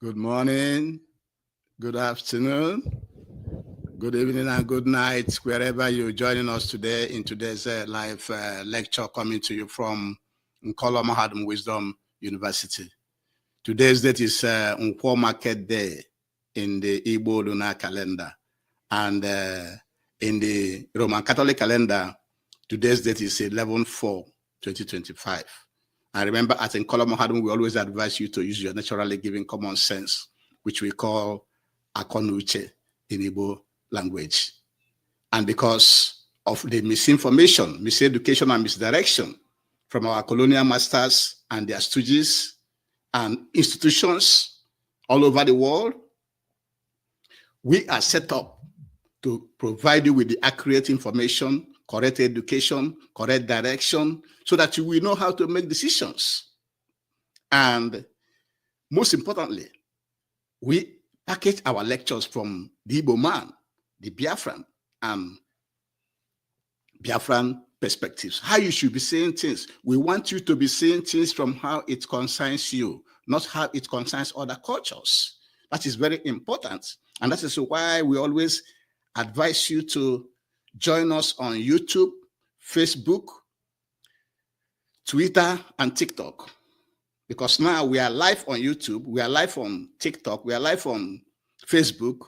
Good morning, good afternoon, good evening, and good night, wherever you're joining us today in today's live lecture coming to you from Nkolo Mahadum Wisdom University. Today's date is Nkwo Market Day in the Igbo lunar calendar, and in the Roman Catholic calendar, today's date is 11/4/2025. And remember, at Nkolo Mahadum, we always advise you to use your naturally given common sense, which we call akonuche in Igbo language. And because of the misinformation, miseducation, and misdirection from our colonial masters and their stooges and institutions all over the world, we are set up to provide you with the accurate information, correct education, correct direction, so that you will know how to make decisions. And most importantly, we package our lectures from the Igbo man, the Biafran, and Biafran perspectives, how you should be saying things. We want you to be saying things from how it concerns you, not how it concerns other cultures. That is very important. And that is why we always advise you to join us on YouTube, Facebook, Twitter, and TikTok. Because now we are live on YouTube, we are live on TikTok, we are live on Facebook.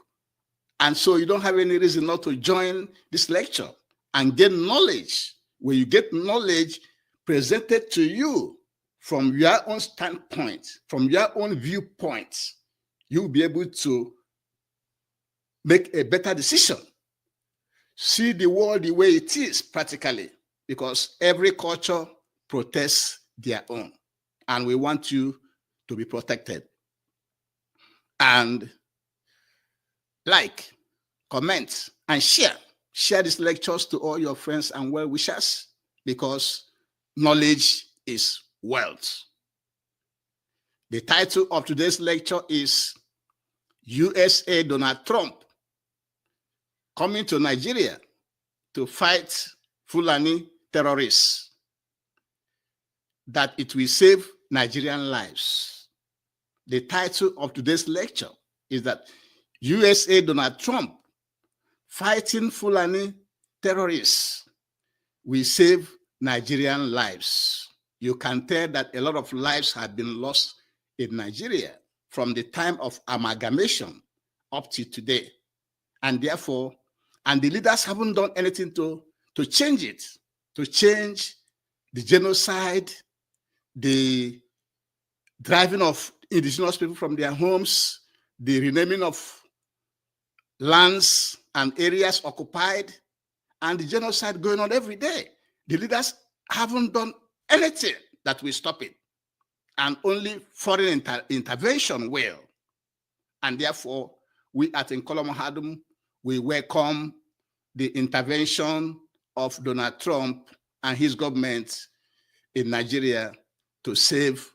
And so you don't have any reason not to join this lecture and get knowledge. When you get knowledge presented to you from your own standpoint, from your own viewpoint, you'll be able to make a better decision. See the world the way it is practically, because every culture protests their own. And we want you to be protected. And like, comment, and share. Share these lectures to all your friends and well-wishers, because knowledge is wealth. The title of today's lecture is USA Donald Trump coming to Nigeria to fight Fulani terrorists, that it will save Nigerian lives. The title of today's lecture is that USA Donald Trump fighting Fulani terrorists will save Nigerian lives. You can tell that a lot of lives have been lost in Nigeria from the time of amalgamation up to today. And therefore, and the leaders haven't done anything to change it, to change the genocide, the driving of indigenous people from their homes, the renaming of lands and areas occupied, and the genocide going on every day. The leaders haven't done anything that will stop it, and only foreign intervention will. And therefore, we at Nkolo Mahadum, we welcome the intervention of Donald Trump and his government in Nigeria to save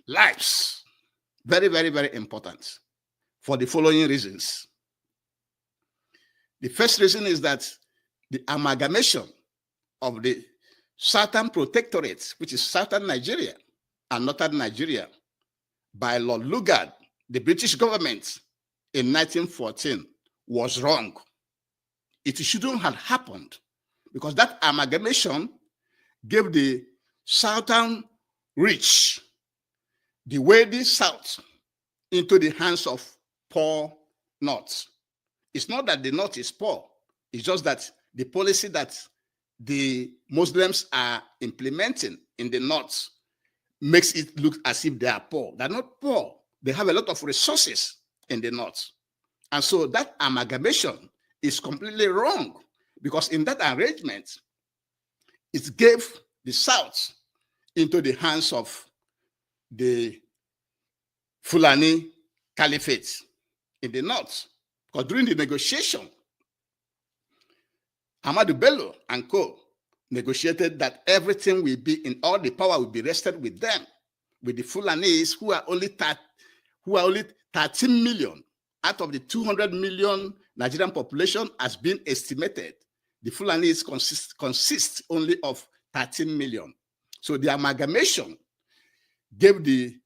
lives. Very, very, very important for the following reasons. The first reason is that the amalgamation of the Southern Protectorate, which is Southern Nigeria and Northern Nigeria, by Lord Lugard, the British government, in 1914, was wrong. It shouldn't have happened, because that amalgamation gave the Southern rich the wealthy South into the hands of poor North. It's not that the North is poor. It's just that the policy that the Muslims are implementing in the North makes it look as if they are poor. They're not poor. They have a lot of resources in the North. And so that amalgamation is completely wrong, because in that arrangement, it gave the South into the hands of the Fulani Caliphate in the North. Because during the negotiation, Ahmadu Bello and co. negotiated that everything will be, in all the power will be rested with them, with the Fulanis, who are only 13 million out of the 200 million Nigerian population has been estimated. The Fulanis consist only of 13 million. So the amalgamation gave the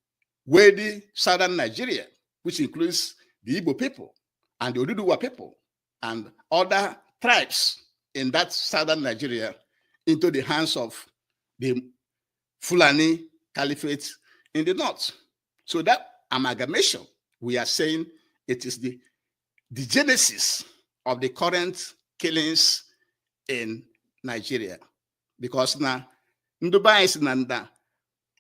wealthy Southern Nigeria which includes the Igbo people and the Oduduwa people and other tribes in that southern Nigeria into the hands of the Fulani Caliphate in the north. So that amalgamation, we are saying it is the genesis of the current killings in Nigeria. Because na nduba isi na nda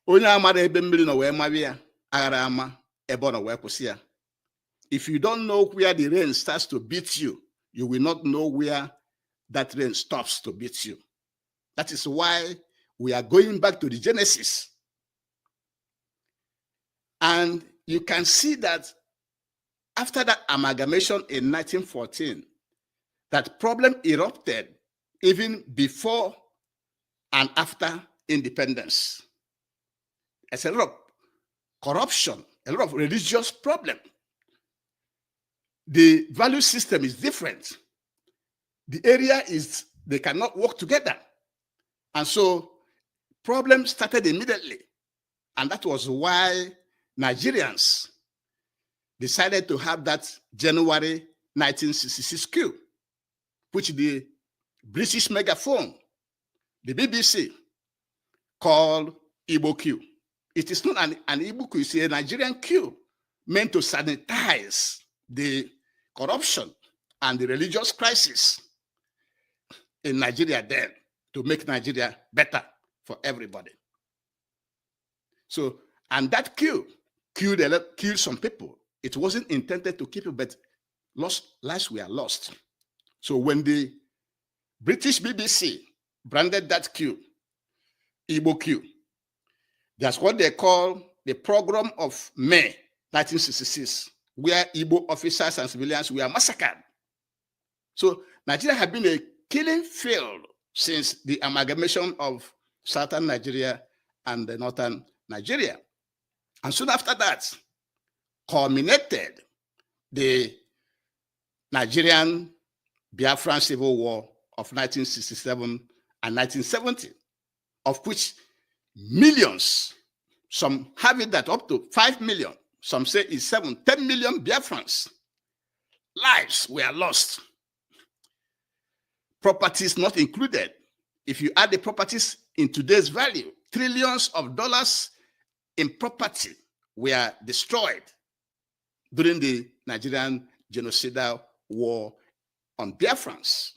onye amara ebe mmiri no wee mawi ya aghara ama ebe no wee kwụsị ya. If you don't know where the rain starts to beat you, you will not know where that rain stops to beat you. That is why we are going back to the genesis. And you can see that after that amalgamation in 1914, that problem erupted even before and after independence. There's a lot of corruption, a lot of religious problem. The value system is different. The area is, they cannot work together. And so problems started immediately. And that was why Nigerians decided to have that January 1966 coup, which the British megaphone, the BBC, called Igbo coup. It is not an Igbo coup, it's a Nigerian coup meant to sanitize the corruption and the religious crisis in Nigeria then, to make Nigeria better for everybody. So, and that coup killed some people. It wasn't intended to kill people, but lives were lost. So when the British BBC branded that coup, Igbo coup, that's what they call the Program of May 1966, where Igbo officers and civilians were massacred. So Nigeria had been a killing field since the amalgamation of southern Nigeria and the northern Nigeria. And soon after that, culminated the Nigerian Biafran Civil War of 1967 and 1970, of which millions, some have it that up to 5 million, some say it's 10 million Biafrans, lives were lost. Properties not included. If you add the properties in today's value, trillions of dollars in property were destroyed during the Nigerian genocidal war on Biafrans.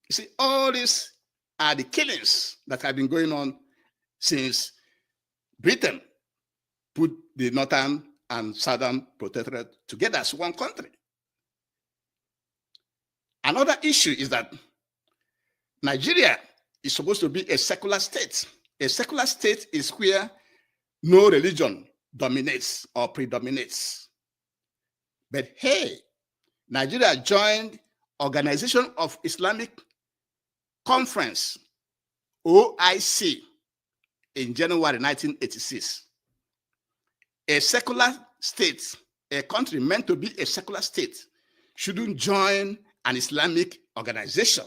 You see, all these are the killings that have been going on since Britain put the northern and southern protectorate together as one country. Another issue is that Nigeria is supposed to be a secular state. A secular state is where no religion dominates or predominates. But hey, Nigeria joined Organization of Islamic Conference, OIC, in January 1986. A secular state, a country meant to be a secular state, shouldn't join an Islamic organization.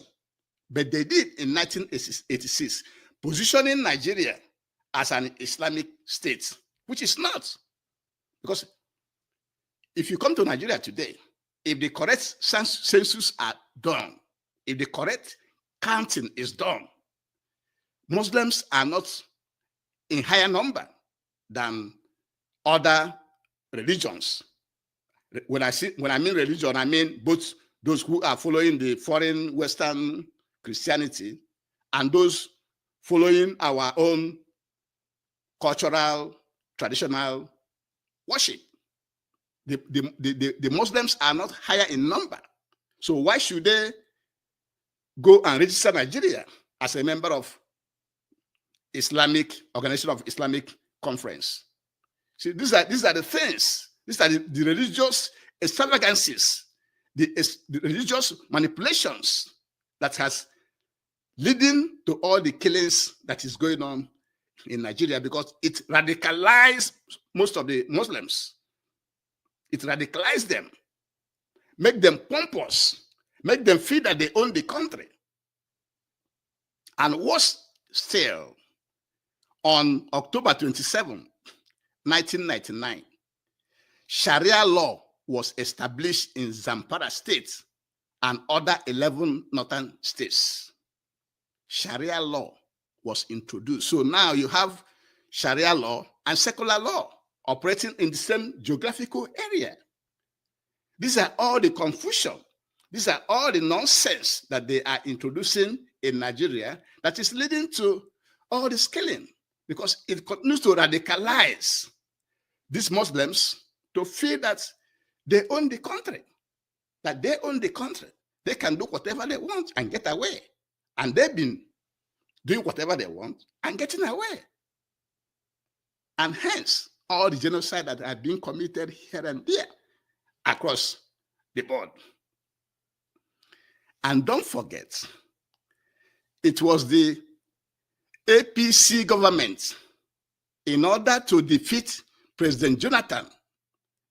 But they did in 1986, positioning Nigeria as an Islamic state, which is not. Because if you come to Nigeria today, if the correct census are done, if the correct counting is done, Muslims are not in higher number than other religions. When I mean religion, I mean both those who are following the foreign Western Christianity and those following our own cultural, traditional worship. The Muslims are not higher in number. So why should they go and register Nigeria as a member of Islamic Organization of Islamic Conference? See, these are the things. These are the religious extravagances, the religious manipulations that has leading to all the killings that is going on in Nigeria, because it radicalized most of the Muslims. It radicalized them, make them pompous, make them feel that they own the country. And worse still, on October 27, 1999, Sharia law was established in Zamfara state and other 11 northern states. Sharia law was introduced. So now you have Sharia law and secular law operating in the same geographical area. These are all the confusion. These are all the nonsense that they are introducing in Nigeria that is leading to all this killing, because it continues to radicalize these Muslims to feel that they own the country, that they own the country. They can do whatever they want and get away. And they've been doing whatever they want and getting away. And hence, all the genocide that are being committed here and there across the board. And don't forget, it was the APC government, in order to defeat President Jonathan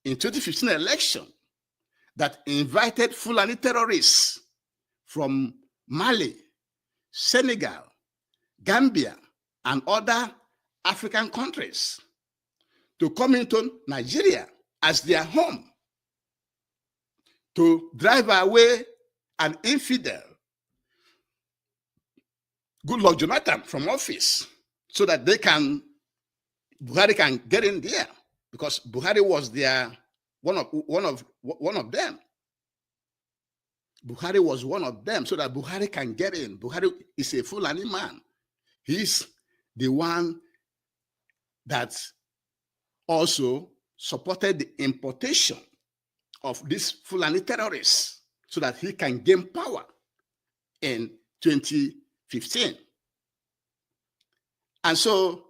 in 2015 election, that invited Fulani terrorists from Mali, Senegal, Gambia, and other African countries to come into Nigeria as their home, to drive away an infidel, Goodluck Jonathan, from office, so that Buhari can get in there, because Buhari was their one of them. Buhari was one of them, so that Buhari can get in. Buhari is a Fulani man. He's the one that also supported the importation of these Fulani terrorists so that he can gain power in 2015. And so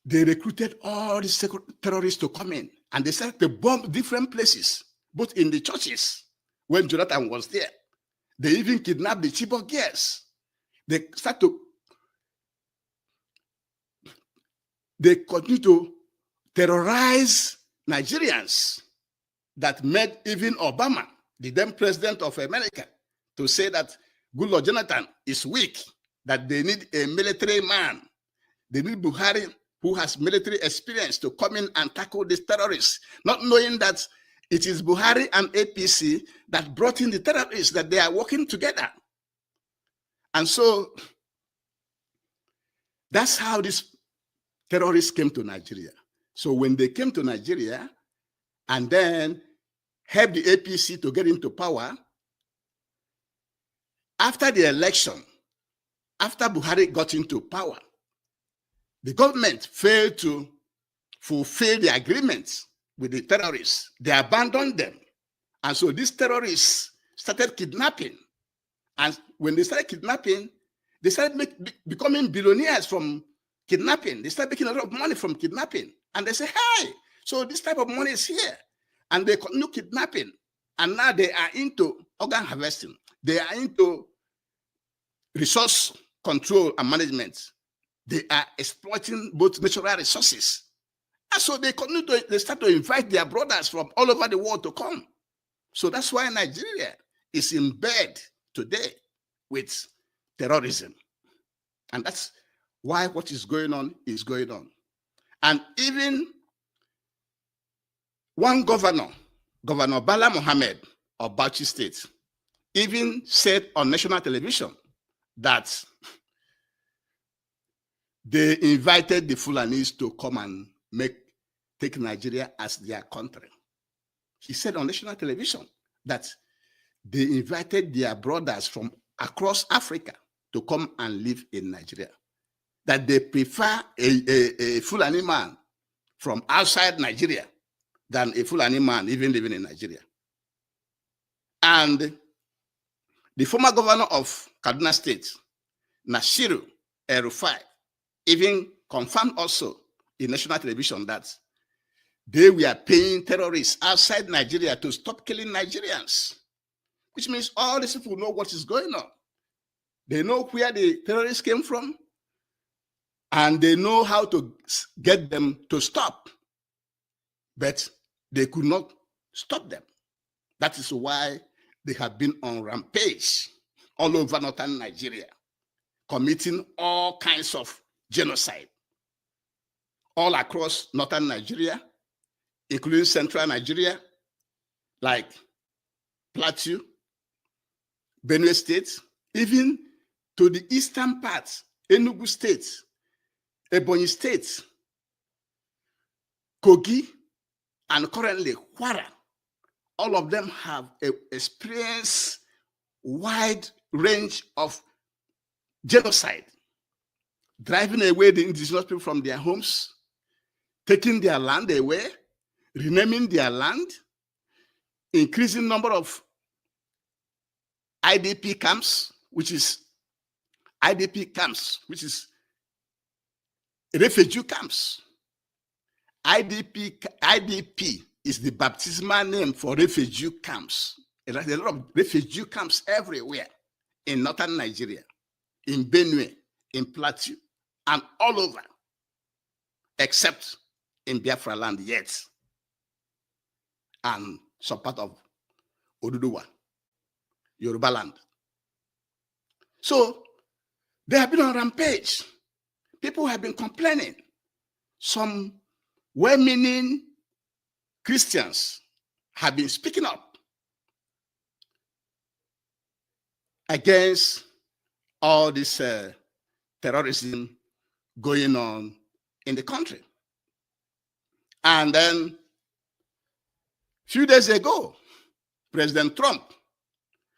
they recruited all these terrorists to come in, and they started to bomb different places, both in the churches when Jonathan was there. They even kidnapped the Chibok girls. They continue to terrorize Nigerians, that made even Obama, the then president of America, to say that Goodluck Jonathan is weak, that they need a military man. They need Buhari, who has military experience, to come in and tackle these terrorists, not knowing that it is Buhari and APC that brought in the terrorists, that they are working together. And so that's how these terrorists came to Nigeria. So when they came to Nigeria and then helped the APC to get into power, after the election, after Buhari got into power, the government failed to fulfill the agreements with the terrorists. They abandoned them. And so these terrorists started kidnapping. And when they started kidnapping, they started becoming billionaires from kidnapping. They started making a lot of money from kidnapping. And they say, hey, so this type of money is here. And they continue kidnapping. And now they are into organ harvesting. They are into resource control and management. They are exploiting both natural resources. And so they start to invite their brothers from all over the world to come. So that's why Nigeria is in bed today with terrorism. And that's why what is going on is going on. And even one governor, Governor Bala Mohammed of Bauchi State, even said on national television that they invited the Fulanis to come and take Nigeria as their country. He said on national television that they invited their brothers from across Africa to come and live in Nigeria. That they prefer a Fulani man from outside Nigeria than a Fulani man even living in Nigeria. And the former governor of Kaduna State, Nashiru El-Rufai, even confirmed also in national television that they were paying terrorists outside Nigeria to stop killing Nigerians, which means all these people know what is going on. They know where the terrorists came from, and they know how to get them to stop, but they could not stop them. That is why they have been on rampage all over northern Nigeria, committing all kinds of genocide all across northern Nigeria, including central Nigeria, like Plateau, Benue State, even to the eastern parts, Enugu State, Ebonyi State, Kogi, and currently Kwara. All of them have experienced wide range of genocide, driving away the indigenous people from their homes, taking their land away, renaming their land, increasing number of IDP camps, which is refugee camps. IDP is the baptismal name for refugee camps. There's a lot of refugee camps everywhere in northern Nigeria, in Benue, in Plateau, and all over, except in Biafra land yet, and some part of Oduduwa, Yoruba land. So they have been on rampage. People have been complaining. Some well-meaning Christians have been speaking up against all this terrorism going on in the country. And then a few days ago, President Trump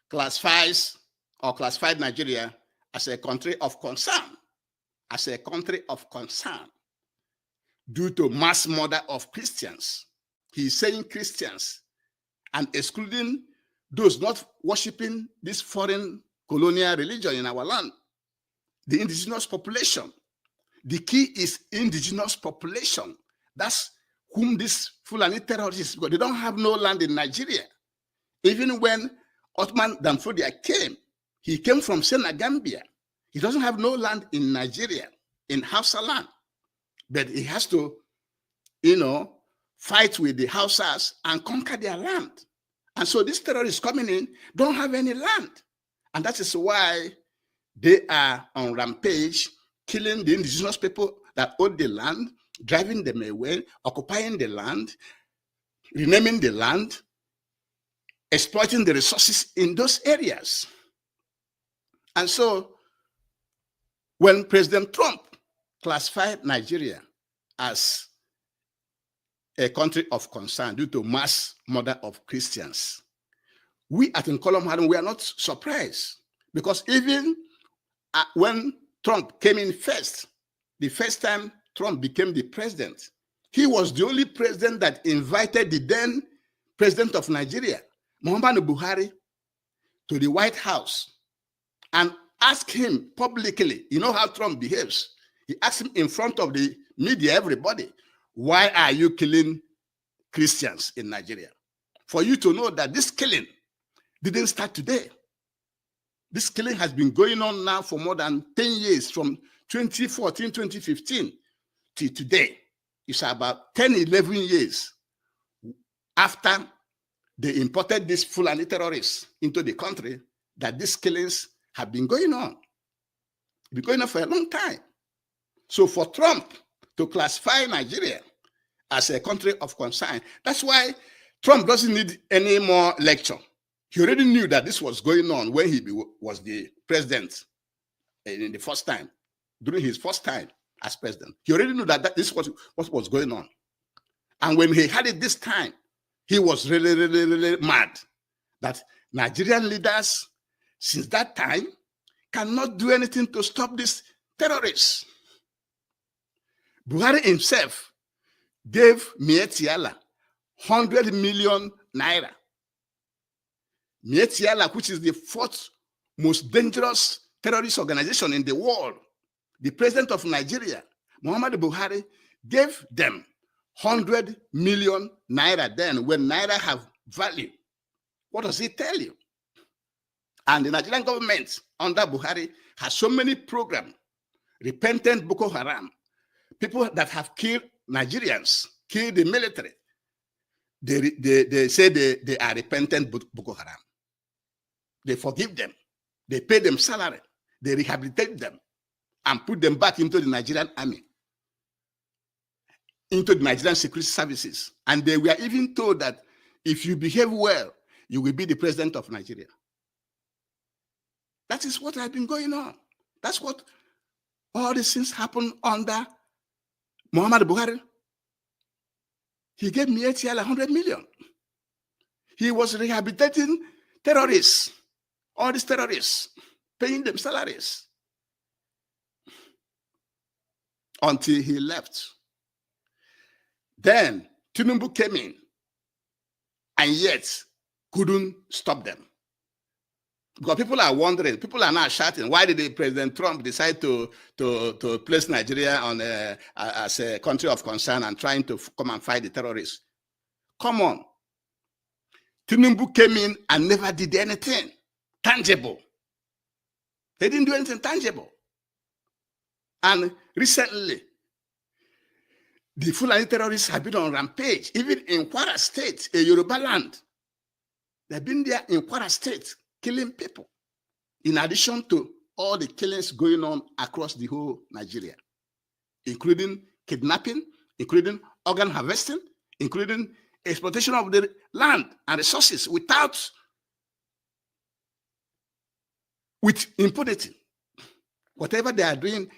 classified Nigeria as a country of concern, due to mass murder of Christians. He's saying Christians and excluding those not worshiping this foreign colonial religion in our land, the indigenous population. The key is indigenous population. That's whom these Fulani terrorists, because they don't have no land in Nigeria. Even when Ottoman Danfodia came, he came from Senegambia. He doesn't have no land in Nigeria, in Hausa land. But he has to, fight with the Hausas and conquer their land. And so these terrorists coming in don't have any land. And that is why they are on rampage, killing the indigenous people that own the land, driving them away, occupying the land, renaming the land, exploiting the resources in those areas. And so when President Trump classified Nigeria as a country of concern due to mass murder of Christians, we at Nkolom we are not surprised, because even when Trump came in first, the first time Trump became the president, he was the only president that invited the then president of Nigeria, Muhammadu Buhari, to the White House and asked him publicly. You know how Trump behaves. He asked him in front of the media, everybody, why are you killing Christians in Nigeria? For you to know that this killing didn't start today. This killing has been going on now for more than 10 years, from 2014, 2015 to today. It's about 10, 11 years after they imported these Fulani terrorists into the country that these killings have been going on. Been going on for a long time. So for Trump to classify Nigeria as a country of concern, that's why Trump doesn't need any more lecture. He already knew that this was going on when he was the president in the first time, during his first time as president. He already knew that this was what was going on. And when he had it this time, he was really, really, really mad that Nigerian leaders since that time cannot do anything to stop these terrorists. Buhari himself gave Mietiala 100 million naira. Mietiala, which is the fourth most dangerous terrorist organization in the world, the president of Nigeria, Muhammadu Buhari, gave them 100 million naira then, when naira have value. What does it tell you? And the Nigerian government under Buhari has so many programs, repentant Boko Haram, people that have killed Nigerians, killed the military. They say they are repentant Boko Haram. They forgive them. They pay them salary. They rehabilitate them and put them back into the Nigerian army. into the Nigerian security services. And they were even told that if you behave well, you will be the president of Nigeria. That is what has been going on. That's what all these things happened under Muhammad Buhari. He gave me ATL 100 million. He was rehabilitating terrorists, all these terrorists, paying them salaries until he left. Then Tinubu came in and yet couldn't stop them. Because people are wondering, people are now shouting, why did President Trump decide to place Nigeria on as a country of concern and trying to come and fight the terrorists? Come on. Tinubu came in and never did anything tangible. They didn't do anything tangible. And recently, the Fulani terrorists have been on rampage, even in Kwara State, a Yoruba land. They've been there in Kwara State, killing people, in addition to all the killings going on across the whole Nigeria, including kidnapping, including organ harvesting, including exploitation of the land and resources with impunity. Whatever they are doing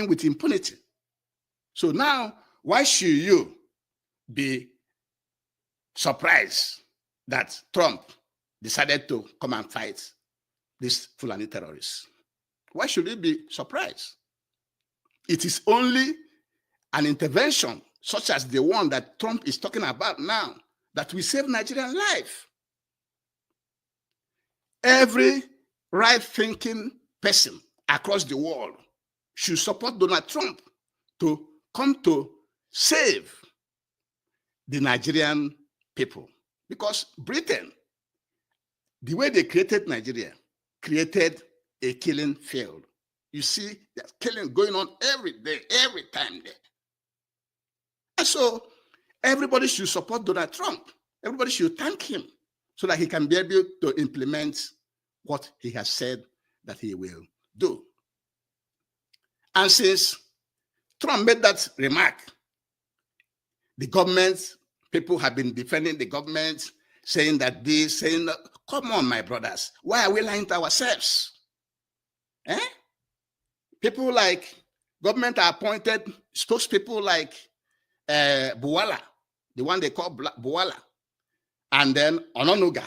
with impunity. So now, why should you be surprised that Trump decided to come and fight these Fulani terrorists? Why should you be surprised? It is only an intervention such as the one that Trump is talking about now that will save Nigerian life. Every right-thinking person across the world should support Donald Trump to come to save the Nigerian people. Because Britain, the way they created Nigeria, created a killing field. You see, there's killing going on every day, every time there. And so everybody should support Donald Trump. Everybody should thank him so that he can be able to implement what he has said that he will do. And since Trump made that remark, the government, people have been defending the government, saying that this, saying that. Come on, my brothers. Why are we lying to ourselves? People like government appointed spokespeople like Buwala, the one they call Buwala, and then Ononuga.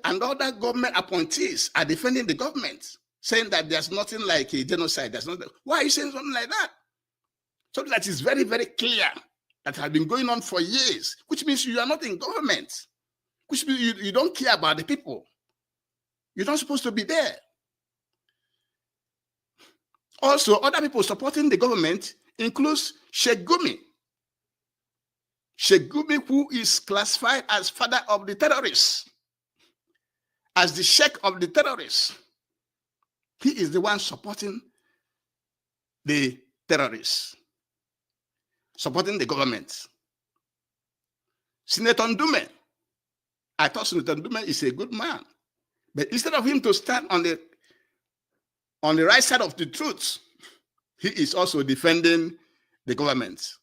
And other government appointees are defending the government, saying that there's nothing like a genocide. There's nothing. Why are you saying something like that? Something that is very, very clear, that has been going on for years, which means you are not in government, which means you don't care about the people. You're not supposed to be there. Also, other people supporting the government includes Sheikh Gumi. Sheikh Gumi, who is classified as father of the terrorists, as the sheikh of the terrorists. He is the one supporting the terrorists, supporting the government. Senator Ndume, I thought Senator Ndume is a good man. But instead of him to stand on the right side of the truth, he is also defending the government.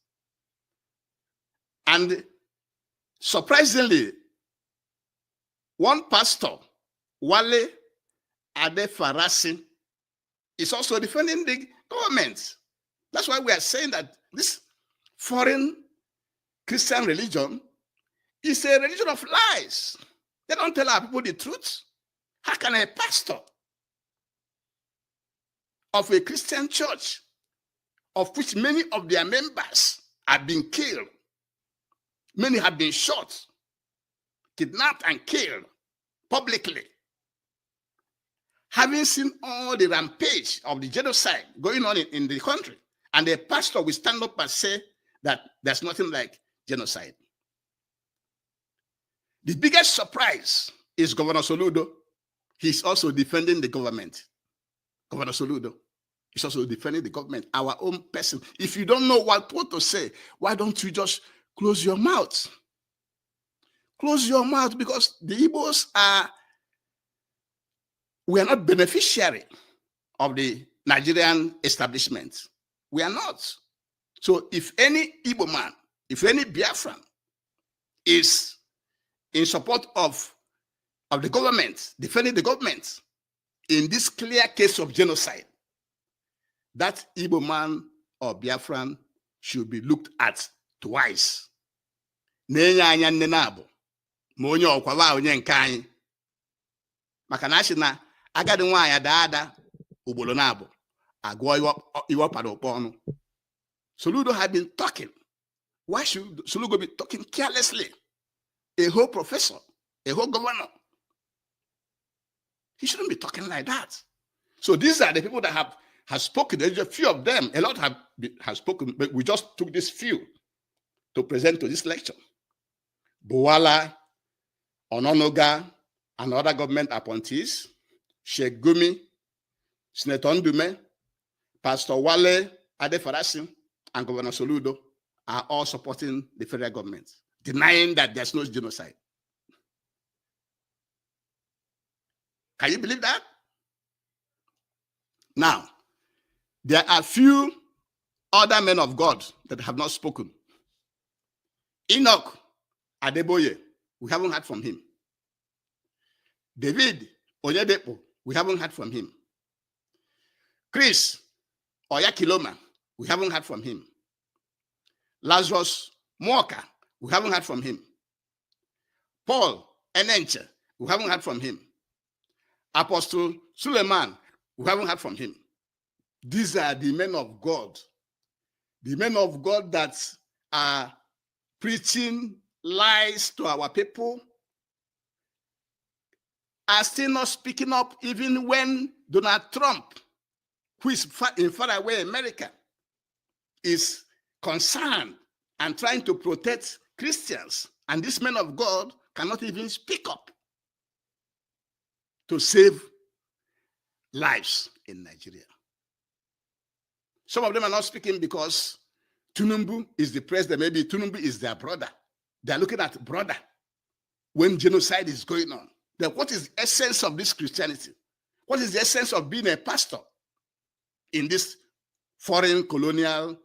And surprisingly, one pastor, Wale Adefarasi, is also defending the government. That's why we are saying that this foreign Christian religion is a religion of lies. They don't tell our people the truth. How can a pastor of a Christian church, of which many of their members have been killed, many have been shot, kidnapped and killed publicly, having seen all the rampage of the genocide going on in the country, and the pastor will stand up and say that there's nothing like genocide? The biggest surprise is Governor Soludo. He's also defending the government. Governor Soludo is also defending the government, our own person. If you don't know what to say, why don't you just close your mouth? Close your mouth, because the Igbos we are not beneficiary of the Nigerian establishment. We are not. So if any Igbo man, if any Biafran is in support of the government, defending the government in this clear case of genocide, that Igbo man or Biafran should be looked at twice. Na-enye anya nne na-abụ ma onye ọkwaba onye nke anyị, maka na asị na agadi nwaanyị daada ugboro na-abụ agụọ iwe ọpada ụkpọ ọnụ. Soludo had been talking. Why should Soludo be talking carelessly? A whole professor, a whole governor. He shouldn't be talking like that. So these are the people that have spoken. There's a few of them. A lot have spoken, but we just took this few to present to this lecture. Buwala, Ononoga, and other government appointees, Sheikh Gumi, Senator Ndume, Pastor Wale Adefarasin, and Governor Soludo are all supporting the federal government, denying that there's no genocide. Can you believe that? Now, there are few other men of God that have not spoken. Enoch Adeboye, we haven't heard from him. David Oyedepo, we haven't heard from him. Chris Oyakiloma, we haven't heard from him. Lazarus Moka, we haven't heard from him. Paul Enenche, we haven't heard from him. Apostle Suleiman, we haven't heard from him. These are the men of God that are preaching lies to our people, are still not speaking up even when Donald Trump, who is in faraway America, is concerned and trying to protect Christians. And these men of God cannot even speak up to save lives in Nigeria. Some of them are not speaking because Tinubu is the president. Maybe Tinubu is their brother. They're looking at brother when genocide is going on. Then what is the essence of this Christianity? What is the essence of being a pastor in this foreign colonial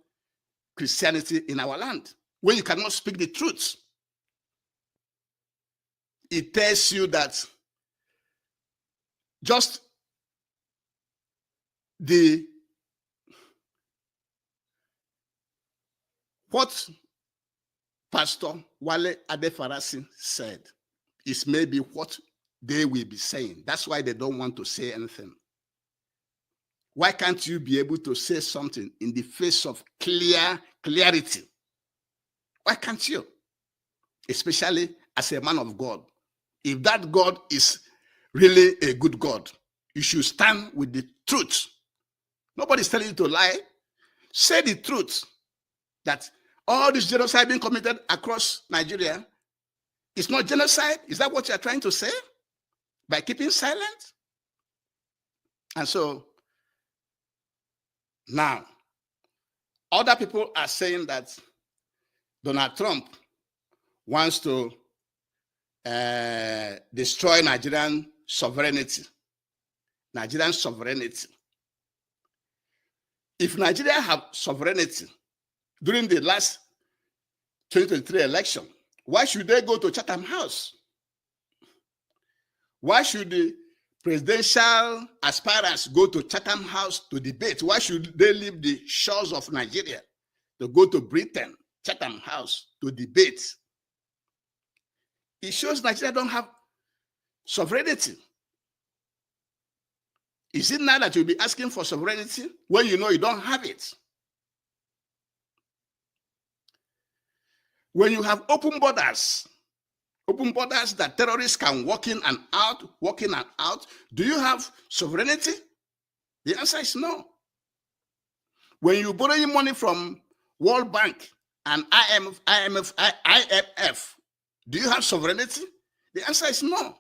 Christianity in our land when you cannot speak the truth? It tells you that just what Pastor Wale Adefarasin said is maybe what they will be saying. That's why they don't want to say anything. Why can't you be able to say something in the face of clarity? Why can't you? Especially as a man of God. If that God is really a good God, you should stand with the truth. Nobody's telling you to lie. Say the truth that all this genocide being committed across Nigeria is not genocide. Is that what you're trying to say? By keeping silent? And so now, other people are saying that Donald Trump wants to destroy Nigerian sovereignty. Nigerian sovereignty. If Nigeria have sovereignty during the last 2023 election, why should they go to Chatham House? Why should the presidential aspirants go to Chatham House to debate? Why should they leave the shores of Nigeria to go to Britain, Chatham House, to debate? It shows Nigeria don't have sovereignty. Is it now that you'll be asking for sovereignty when you know you don't have it? When you have open borders that terrorists can walk in and out, do you have sovereignty? The answer is no. When you borrow money from World Bank and IMF, do you have sovereignty? The answer is no.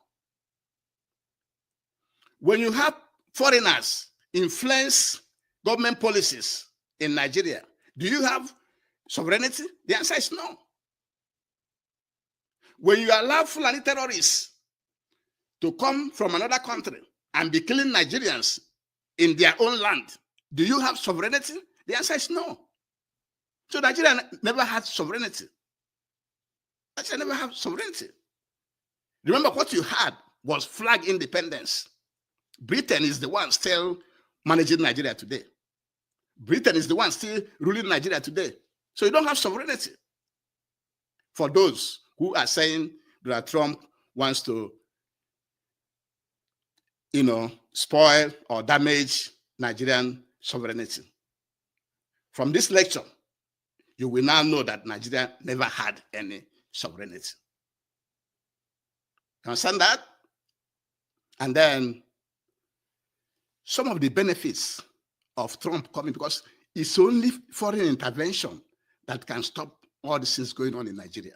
When you have foreigners influence government policies in Nigeria, do you have sovereignty? The answer is no. When you allow Fulani terrorists to come from another country and be killing Nigerians in their own land, do you have sovereignty? The answer is no. So Nigeria never had sovereignty. Nigeria never had sovereignty. Remember, what you had was flag independence. Britain is the one still managing Nigeria today. Britain is the one still ruling Nigeria today. So you don't have sovereignty. For those who are saying that Trump wants to, spoil or damage Nigerian sovereignty. From this lecture, you will now know that Nigeria never had any sovereignty. You understand that? And then some of the benefits of Trump coming, because it's only foreign intervention that can stop all the things going on in Nigeria.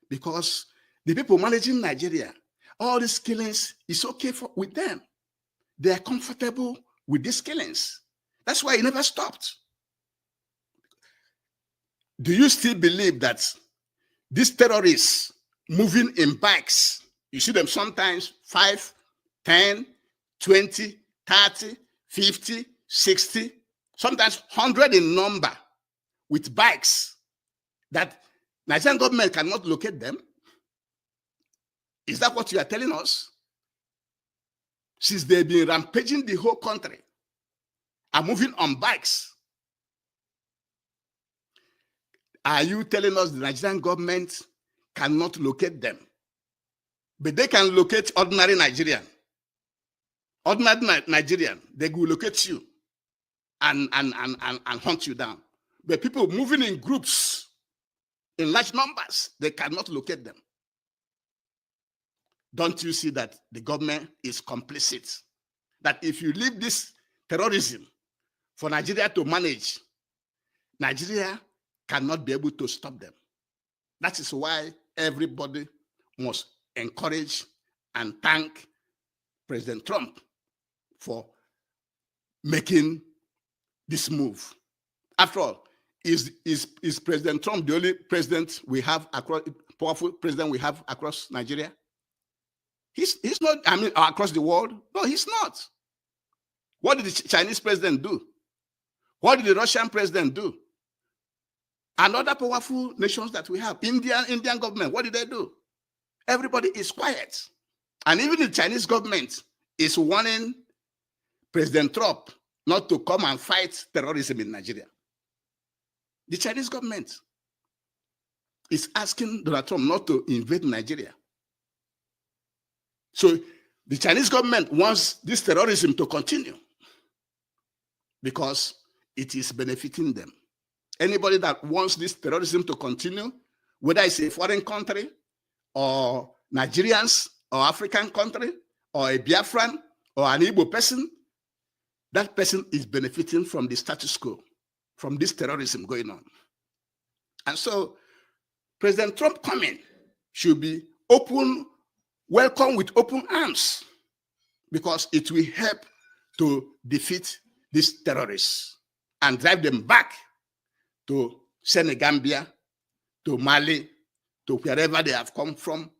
Because the people managing Nigeria, all these killings is okay with them. They are comfortable with these killings. That's why it never stopped. Do you still believe that these terrorists moving in bikes, you see them sometimes 5, 10, 20, 30, 50, 60, sometimes 100 in number with bikes, that Nigerian government cannot locate them? Is that what you are telling us? Since they've been rampaging the whole country and moving on bikes, are you telling us the Nigerian government cannot locate them? But they can locate ordinary Nigerian. Ordinary Nigerian, they will locate you and hunt you down. But people moving in groups, in large numbers, they cannot locate them. Don't you see that the government is complicit? That if you leave this terrorism for Nigeria to manage, Nigeria cannot be able to stop them. That is why everybody must encourage and thank President Trump for making this move. After all, is President Trump the only president we have across, powerful president we have across Nigeria? He's not, across the world. No, he's not. What did the Chinese president do? What did the Russian president do? And other powerful nations that we have, Indian government, what did they do? Everybody is quiet. And even the Chinese government is warning President Trump not to come and fight terrorism in Nigeria. The Chinese government is asking Donald Trump not to invade Nigeria. So the Chinese government wants this terrorism to continue because it is benefiting them. Anybody that wants this terrorism to continue, whether it's a foreign country or Nigerians or African country or a Biafran or an Igbo person, that person is benefiting from the status quo, from this terrorism going on. And so President Trump coming should be welcome with open arms, because it will help to defeat these terrorists and drive them back to Senegambia, to Mali, to wherever they have come from.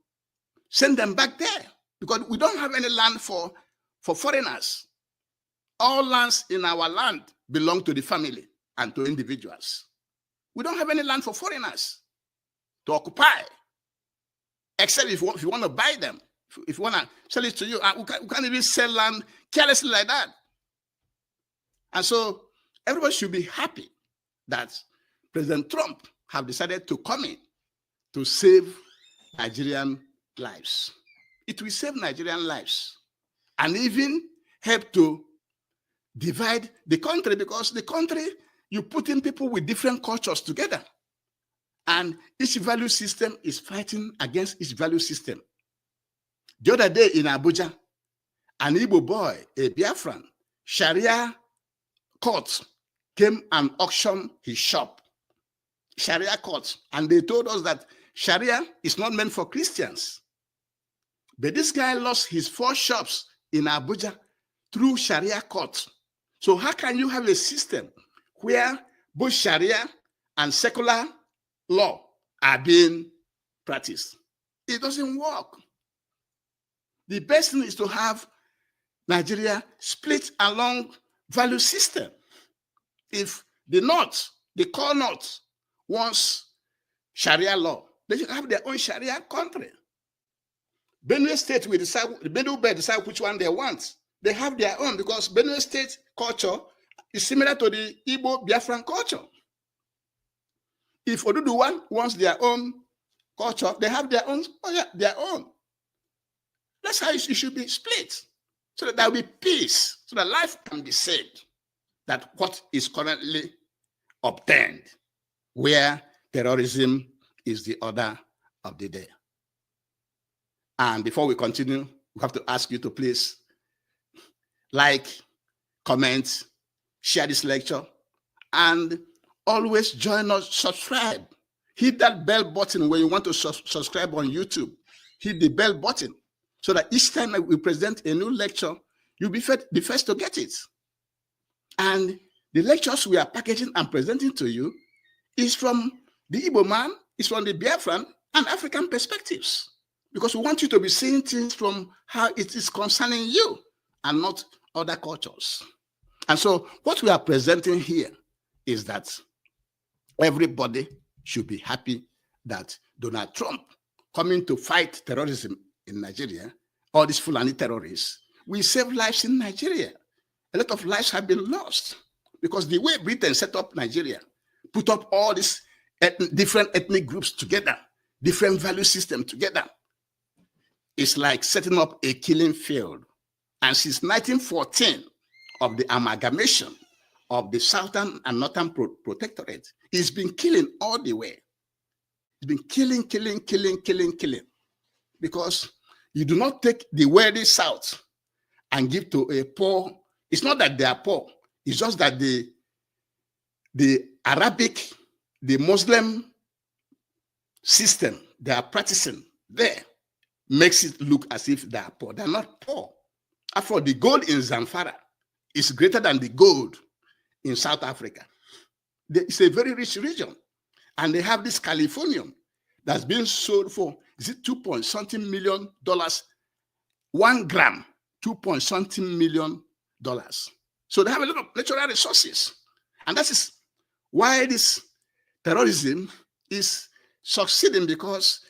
Send them back there, because we don't have any land for foreigners. All lands in our land belong to the family and to individuals. We don't have any land for foreigners to occupy, except if you want to buy them. If you want to sell it to you, we can't even sell land carelessly like that. And so everybody should be happy that President Trump have decided to come in to save Nigerian lives. It will save Nigerian lives and even help to divide the country, because the country, you put in people with different cultures together, and each value system is fighting against each value system. The other day in Abuja, an Igbo boy, a Biafran, Sharia court came and auctioned his shop. Sharia court. And they told us that Sharia is not meant for Christians. But this guy lost his 4 shops in Abuja through Sharia court. So how can you have a system where both Sharia and secular law are being practiced? It doesn't work. The best thing is to have Nigeria split along value system. If the North The Connaught wants Sharia law. They should have their own Sharia country. Benue State will decide, the Benue will decide which one they want. They have their own because Benue State culture is similar to the Igbo Biafran culture. If Oduduwa wants their own culture, they have their own, their own. That's how it should be split, so that there will be peace, so that life can be saved. That what is currently obtained, where terrorism is the order of the day. And before we continue, we have to ask you to please like, comment, share this lecture, and always join us, subscribe. Hit that bell button when you want to subscribe on YouTube. Hit the bell button so that each time we present a new lecture, you'll be the first to get it. And the lectures we are packaging and presenting to you is from the Igbo man, is from the Biafran and African perspectives. Because we want you to be seeing things from how it is concerning you and not other cultures. And so what we are presenting here is that everybody should be happy that Donald Trump coming to fight terrorism in Nigeria, all these Fulani terrorists, will save lives in Nigeria. A lot of lives have been lost because the way Britain set up Nigeria, put up all these different ethnic groups together, different value systems together, it's like setting up a killing field. And since 1914, of the amalgamation of the Southern and Northern Protectorate, it's been killing all the way. It's been killing. Because you do not take the wealthy South and give to a poor. It's not that they are poor. It's just that the Arabic, the Muslim system they are practicing there makes it look as if they are poor. They're not poor. After the gold in Zamfara is greater than the gold in South Africa. It's a very rich region. And they have this Californium that's been sold for, is it $2.something million? 1 gram, $2.something million. So they have a lot of natural resources. And that is why this terrorism is succeeding, because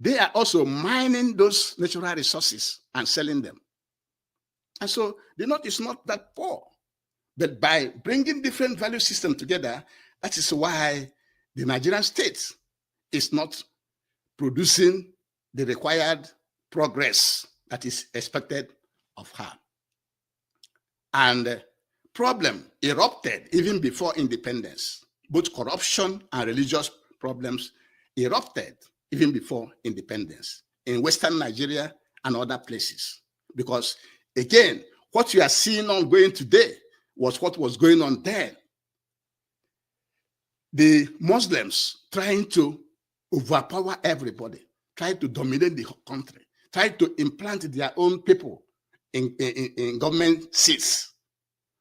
they are also mining those natural resources and selling them. And so the North is not that poor. But by bringing different value systems together, that is why the Nigerian state is not producing the required progress that is expected of her. And problem erupted even before independence. Both corruption and religious problems erupted even before independence in Western Nigeria and other places. Because again, what you are seeing ongoing today was what was going on then. The Muslims trying to overpower everybody, trying to dominate the country, trying to implant their own people in government seats.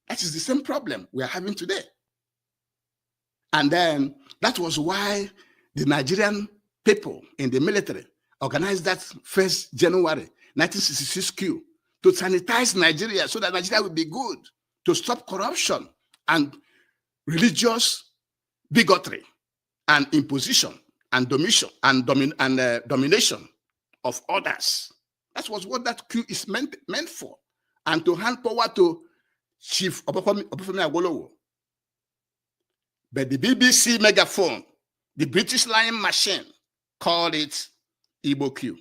That is the same problem we are having today. And then that was why the Nigerian people in the military organized that 1st January 1966 coup to sanitize Nigeria so that Nigeria would be good, to stop corruption and religious bigotry and imposition and domination of others. That was what that coup is meant for, and to hand power to Chief Obafemi Awolowo. But the BBC megaphone, the British lying machine, called it Igbo coup,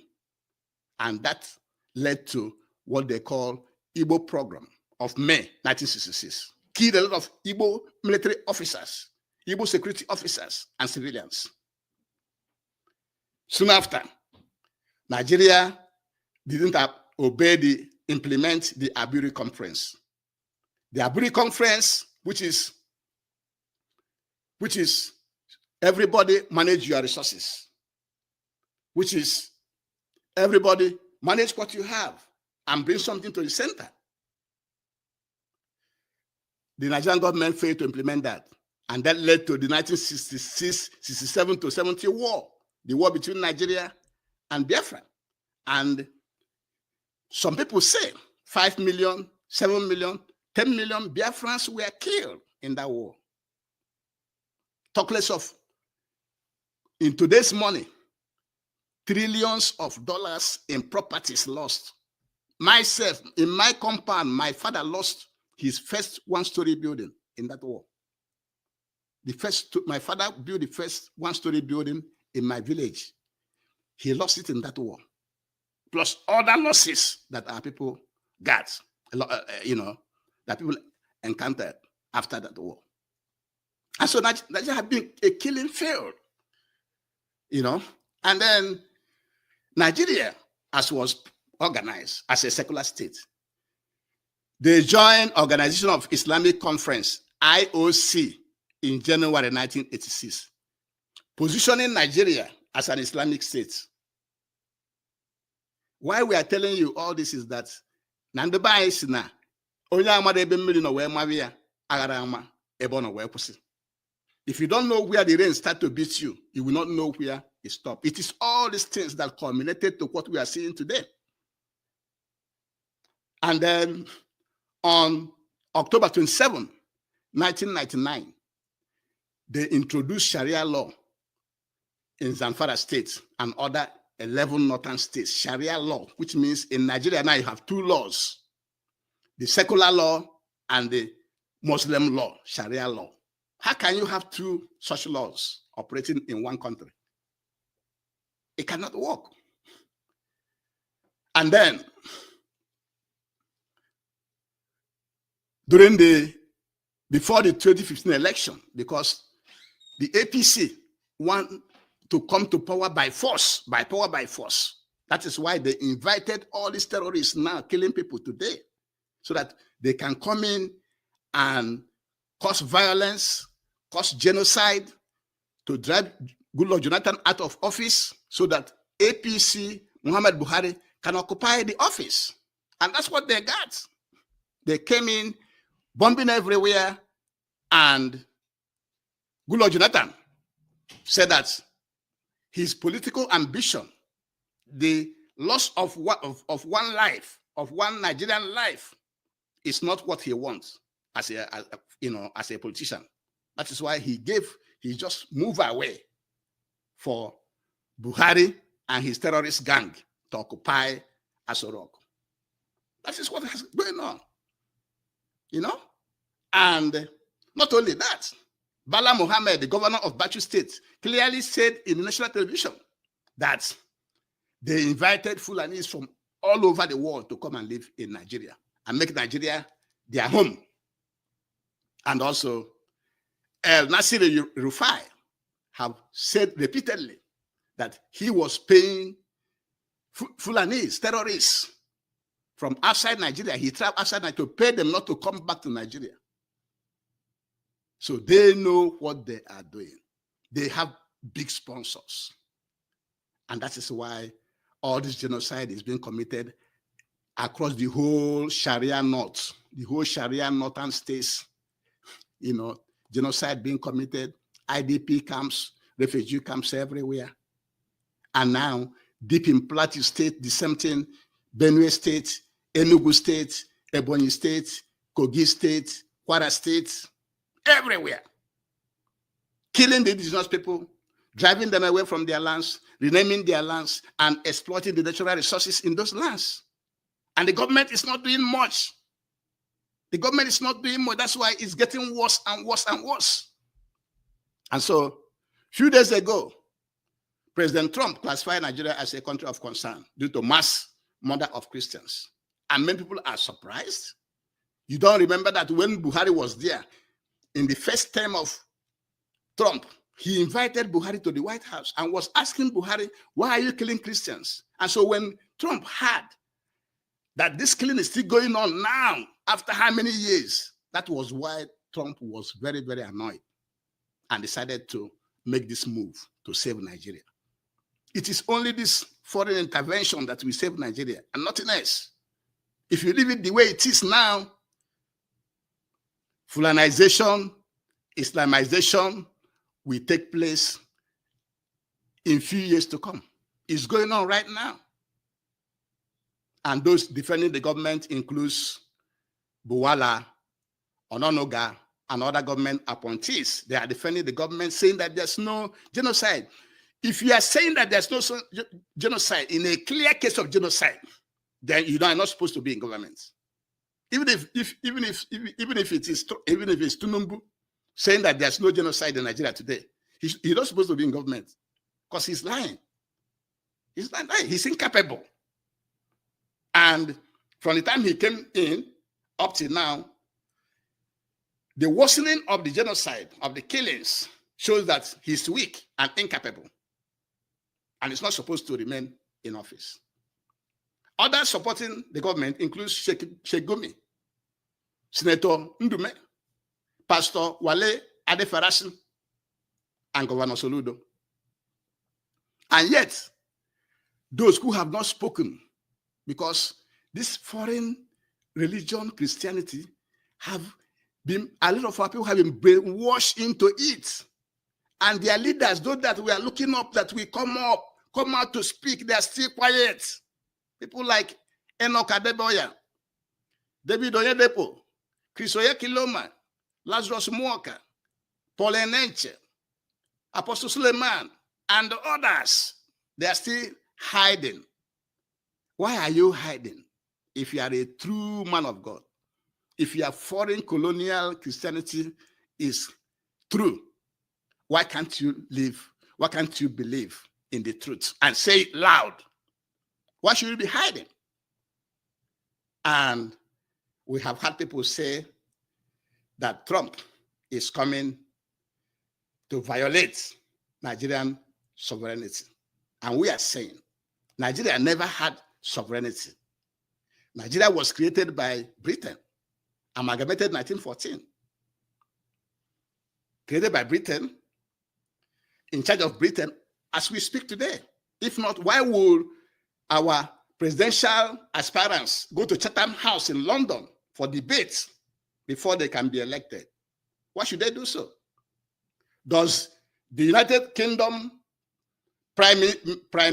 and that led to what they call Igbo program of May 1966. Killed a lot of Igbo military officers, Igbo security officers, and civilians. Soon after, Nigeria didn't implement the Aburi Conference. The Aburi Conference, which is everybody manage your resources, which is everybody manage what you have and bring something to the center. The Nigerian government failed to implement that. And that led to the 1966, 67 to 70 war, the war between Nigeria and Biafra. And some people say 5 million, 7 million, 10 million Biafrans were killed in that war. talk less of, in today's money, trillions of dollars in properties lost. Myself, in my compound, my father lost his first one-story building in that war. My father built the first one-story building in my village. He lost it in that war, plus other losses that our people got, that people encountered after that war. And so that had been a killing field, And then Nigeria, as was organized as a secular state, they joined Organization of Islamic Conference, IOC, in January 1986, positioning Nigeria as an Islamic state. Why we are telling you all this is that if you don't know where the rain starts to beat you, you will not know where it stops. It is all these things that culminated to what we are seeing today. And then on October 27, 1999, they introduced Sharia law in Zamfara state and other 11 northern states. Sharia law, which means in Nigeria now you have two laws, the secular law and the Muslim law, Sharia law. How can you have two such laws operating in one country? It cannot work. And then, before the 2015 election, because the APC want to come to power by force, That is why they invited all these terrorists now killing people today, so that they can come in and cause violence, cause genocide, to drive Goodluck Jonathan out of office, so that APC, Muhammad Buhari, can occupy the office. And that's what they got. They came in bombing everywhere, and Goodluck Jonathan said that his political ambition, the loss of one life, of one Nigerian life, is not what he wants as a politician. That is why he just moved away for Buhari and his terrorist gang to occupy Aso Rock. That is what is going on, And not only that, Bala Mohammed, the governor of Bauchi State, clearly said in national television that they invited Fulanis from all over the world to come and live in Nigeria and make Nigeria their home. And also, El Nasir Rufai have said repeatedly that he was paying Fulanis, terrorists, from outside Nigeria. He traveled outside Nigeria to pay them not to come back to Nigeria. So they know what they are doing. They have big sponsors. And that is why all this genocide is being committed across the whole Sharia North, the whole Sharia Northern states, genocide being committed, IDP camps, refugee camps everywhere. And now, deep in Plateau State, the same thing, Benue State, Enugu State, Ebonyi State, Kogi State, Kwara State, everywhere. Killing the indigenous people, driving them away from their lands, renaming their lands, and exploiting the natural resources in those lands. And the government is not doing much. The government is not doing much. That's why it's getting worse and worse and worse. And so, a few days ago, President Trump classified Nigeria as a country of concern due to mass murder of Christians. And many people are surprised. You don't remember that when Buhari was there, in the first term of Trump, he invited Buhari to the White House and was asking Buhari, why are you killing Christians? And so when Trump heard that this killing is still going on now, after how many years, that was why Trump was very, very annoyed and decided to make this move to save Nigeria. It is only this foreign intervention that will save Nigeria and nothing else. If you leave it the way it is now, Fulanization, Islamization will take place in few years to come. It's going on right now. And those defending the government includes Buwala, Ononoga, and other government appointees. They are defending the government, saying that there's no genocide. If you are saying that there's no genocide in a clear case of genocide, then you are not supposed to be in government. Even if it's Tunumbu saying that there's no genocide in Nigeria today, he's not supposed to be in government because he's lying. He's not lying. He's incapable. And from the time he came in up till now, the worsening of the genocide, of the killings, shows that he's weak and incapable. And he's not supposed to remain in office. Others supporting the government include Sheikh Gumi, Senator Ndume, Pastor Wale Adefarasin, and Governor Soludo. And yet, those who have not spoken, because this foreign religion, Christianity, have been, a lot of our people have been brainwashed into it. And their leaders, those that we are looking up, that we come out to speak, they are still quiet. People like Enoch Adeboya, David Oyedepo, Chris Oyekiloma, Lazarus Muoka, Paul Enenche, Apostle Suleiman, and others. They are still hiding. Why are you hiding? If you are a true man of God, if your foreign colonial Christianity is true, why can't you live? Why can't you believe in the truth and say it loud? Why should you be hiding? And we have had people say that Trump is coming to violate Nigerian sovereignty. And we are saying Nigeria never had sovereignty. Nigeria was created by Britain, amalgamated in 1914. Created by Britain, in charge of Britain as we speak today. If not, why would our presidential aspirants go to Chatham House in London for debates before they can be elected? Why should they do so? Does the United Kingdom prime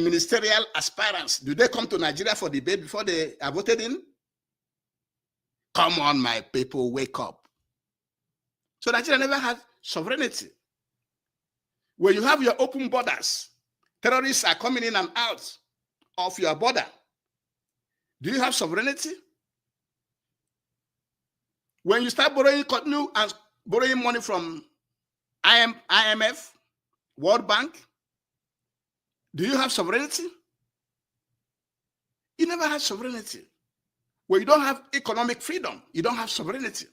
ministerial aspirants, do they come to Nigeria for debate before they are voted in? Come on, my people, wake up. So Nigeria never had sovereignty. When you have your open borders, terrorists are coming in and out of your border. Do you have sovereignty? When you start continue and borrowing money from IMF, World Bank, do you have sovereignty? You never had sovereignty. When you don't have economic freedom, you don't have sovereignty.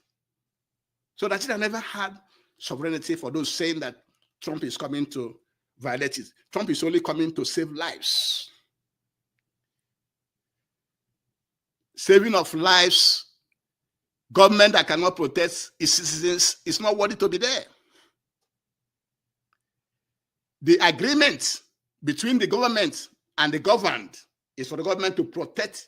So Nigeria never had sovereignty. For those saying that Trump is coming to violate it, Trump is only coming to save lives. Saving of lives, government that cannot protect its citizens is not worthy to be there. The agreement between the government and the governed is for the government to protect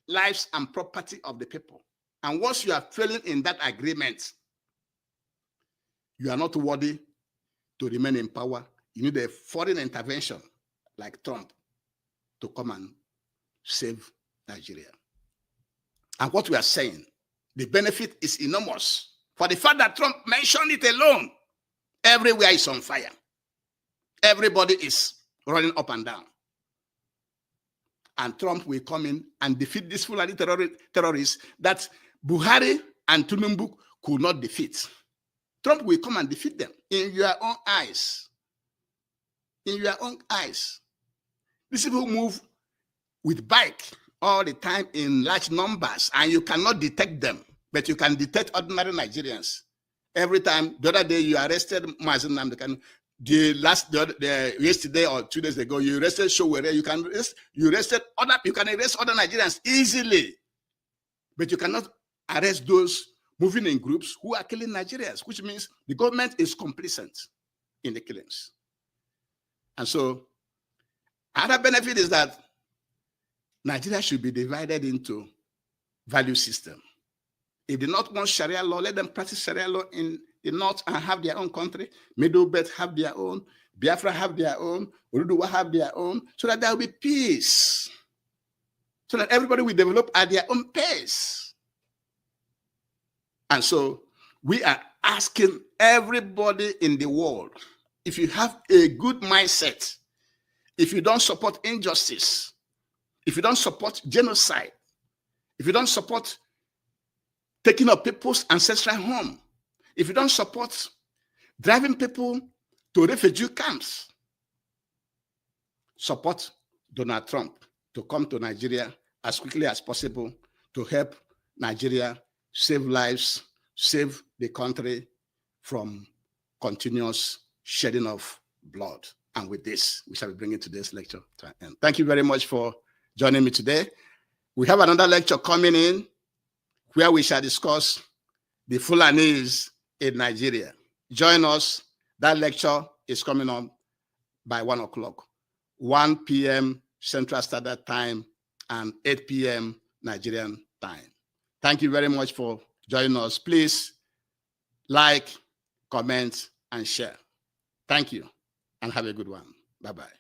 lives and property of the people. And once you are failing in that agreement, you are not worthy to remain in power. You need a foreign intervention like Trump to come and save Nigeria. And what we are saying, the benefit is enormous. For the fact that Trump mentioned it alone, everywhere is on fire. Everybody is running up and down. And Trump will come in and defeat these Fulani terrorists that Buhari and Tunumbu could not defeat. Trump will come and defeat them in your own eyes. In your own eyes. These people move with bike all the time in large numbers, and you cannot detect them, but you can detect ordinary Nigerians. Every time, the other day you arrested Mazen Namdekan. Yesterday or 2 days ago, you arrested Showere. You can arrest other Nigerians easily, but you cannot arrest those moving in groups who are killing Nigerians, which means the government is complicit in the killings. And so, another benefit is that Nigeria should be divided into value system. If they not want Sharia law, let them practice Sharia law in the north and have their own country. Middle Belt have their own. Biafra have their own. Uruduwa have their own. So that there will be peace. So that everybody will develop at their own pace. And so we are asking everybody in the world, if you have a good mindset, if you don't support injustice, if you don't support genocide, if you don't support taking of people's ancestral home, if you don't support driving people to refugee camps, support Donald Trump to come to Nigeria as quickly as possible to help Nigeria save lives, save the country from continuous shedding of blood. And with this, we shall be bringing today's lecture to an end. Thank you very much for joining me today. We have another lecture coming in where we shall discuss the Fulanis in Nigeria. Join us. That lecture is coming on by 1 o'clock, 1 p.m. Central Standard Time and 8 p.m. Nigerian time. Thank you very much for joining us. Please like, comment, and share. Thank you, and have a good one. Bye-bye.